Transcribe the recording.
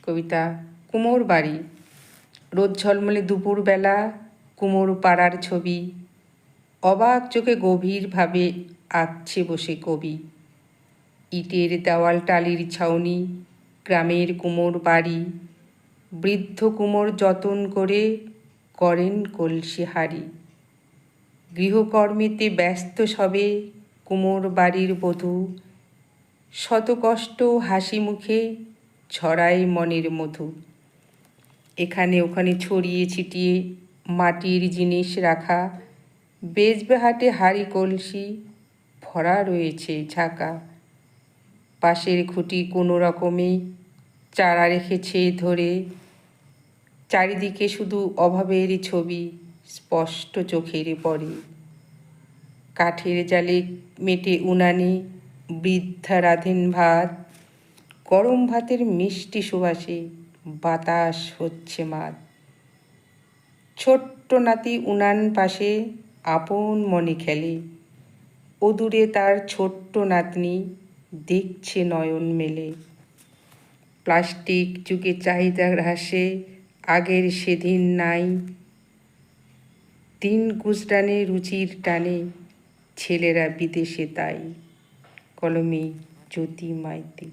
কবিতা কুমোর বাড়ি। রোদ ঝলমলে দুপুরবেলা, কুমোর পাড়ার ছবি অবাক চোখে গভীরভাবে আঁকছে বসে কবি। ইটের দেওয়াল, টালির ছাউনি, গ্রামের কুমোর বাড়ি। বৃদ্ধ কুমোর যতন করে করেন কলসি হাঁড়ি। গৃহকর্মেতে ব্যস্ত সবে কুমোর বাড়ির বধূ, শত কষ্ট হাসি মুখে ছড়ায় মনের মধু। এখানে ওখানে ছড়িয়ে ছিটিয়ে মাটির জিনিস রাখা, বেচবে হাটে হাঁড়ি কলসি ভরা রয়েছে ঝাঁকা। পাশের খুঁটি কোনো রকমে চারা রেখেছে ধরে, চারিদিকে শুধু অভাবের ছবি স্পষ্ট চোখের পড়ে। কাঠের জালে মেটে উনানে বৃদ্ধা রাঁধেন ভাত, গরম ভাতের মিষ্টি সুবাসে বাতাস হচ্ছে মাত। ছোট্ট নাতি উনান পাশে আপন মনে খেলে, অদূরে তার ছোট্ট নাতনি দেখছে নয়ন মেলে। প্লাস্টিক যুগে চাহিদা হ্রাসে আগের সেদিন নাই, দিন গুজরানে রুচির টানে ছেলেরা বিদেশে তাই। কলমে জ্যোতি মাইতি।